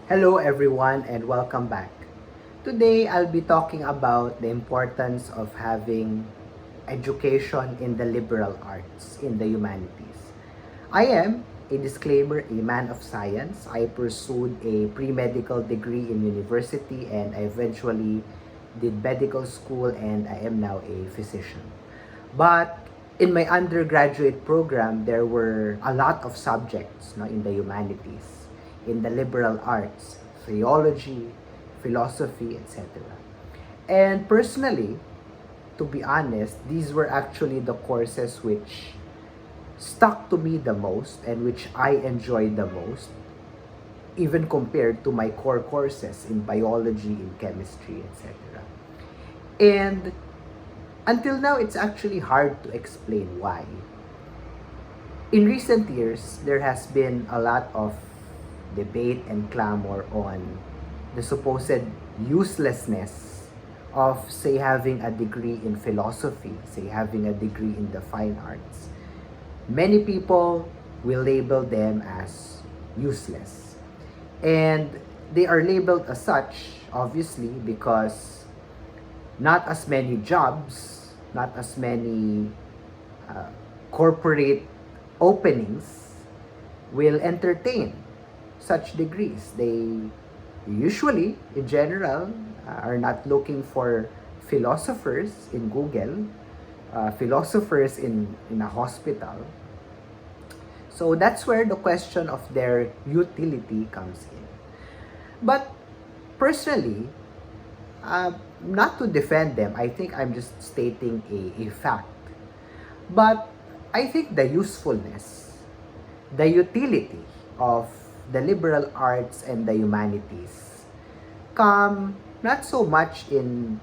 Hello everyone and welcome back. Today I'll be talking about the importance of having education in the liberal arts, in the humanities. I am, a disclaimer, a man of science. I pursued a pre-medical degree in university and I eventually did medical school and I am now a physician. But in my undergraduate program, there were a lot of subjects in the humanities, in the liberal arts, theology, philosophy, etc. And personally, to be honest, these were actually the courses which stuck to me the most and which I enjoyed the most, even compared to my core courses in biology, in chemistry, etc. And until now, it's actually hard to explain why. In recent years, there has been a lot of debate and clamor on the supposed uselessness of, say, having a degree in philosophy, say, having a degree in the fine arts. Many people will label them as useless. And they are labeled as such, obviously, because not as many jobs, not as many uh, corporate openings will entertain such degrees. They usually, in general, are not looking for philosophers in Google, philosophers in a hospital. So that's where the question of their utility comes in. But personally, not to defend them, I think I'm just stating a fact. But I think the usefulness, the utility of the liberal arts and the humanities come not so much in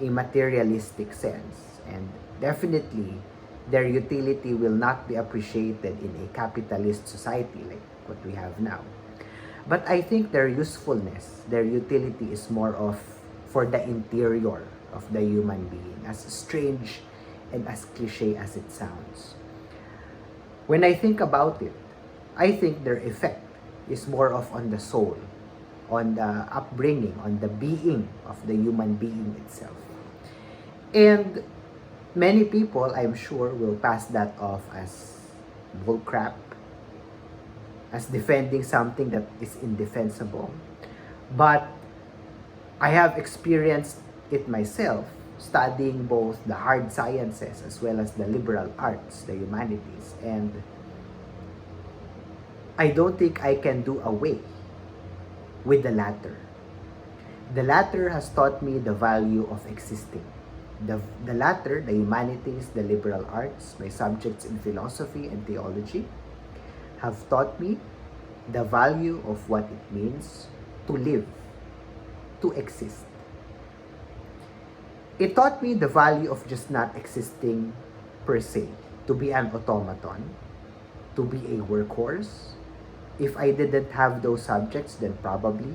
a materialistic sense, and definitely their utility will not be appreciated in a capitalist society like what we have now. But I think their usefulness, their utility is more of for the interior of the human being, as strange and as cliche as it sounds. When I think about it, I think their effect is more of on the soul, on the upbringing, on the being of the human being itself. And many people, I'm sure, will pass that off as bullcrap, as defending something that is indefensible. But I have experienced it myself, studying both the hard sciences as well as the liberal arts, the humanities. And I don't think I can do away with the latter. The latter has taught me the value of existing. The latter, the humanities, the liberal arts, my subjects in philosophy and theology, have taught me the value of what it means to live, to exist. It taught me the value of just not existing per se, to be an automaton, to be a workhorse. If I didn't have those subjects, then probably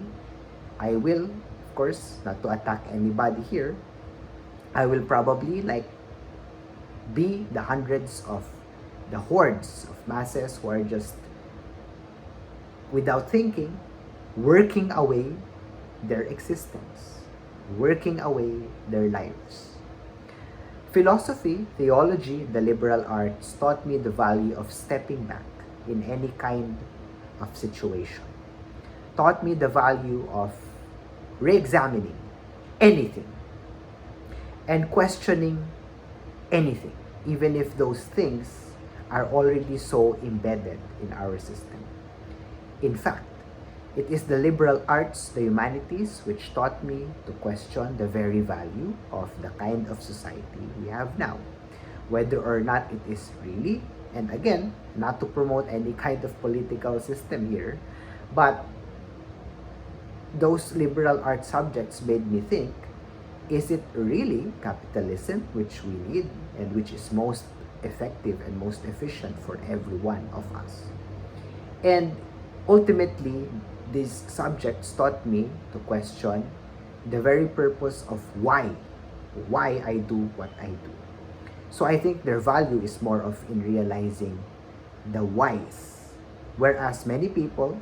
I will, of course, not to attack anybody here, I will probably be the hundreds of the hordes of masses who are just without thinking, working away their existence, working away their lives. Philosophy, theology, the liberal arts taught me the value of stepping back in any kind of situation. Taught me the value of re-examining anything and questioning anything, even if those things are already so embedded in our system. In fact, it is the liberal arts, the humanities, which taught me to question the very value of the kind of society we have now. Whether or not it is really, and again, not to promote any kind of political system here, but those liberal arts subjects made me think, is it really capitalism which we need and which is most effective and most efficient for every one of us? And ultimately, these subjects taught me to question the very purpose of why I do what I do. So I think their value is more of in realizing the whys. Whereas many people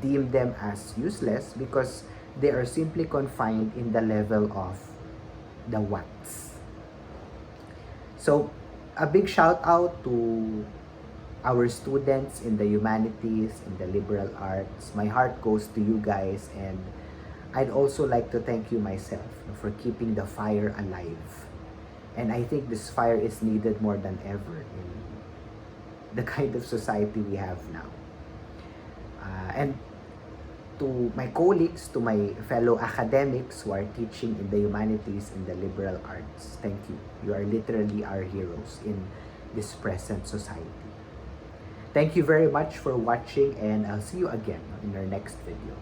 deem them as useless because they are simply confined in the level of the what's. So, a big shout out to our students in the humanities, in the liberal arts. My heart goes to you guys, and I'd also like to thank you myself for keeping the fire alive. And I think this fire is needed more than ever in the kind of society we have now. And to my colleagues, to my fellow academics who are teaching in the humanities, in the liberal arts, thank you. You are literally our heroes in this present society. Thank you very much for watching, and I'll see you again in our next video.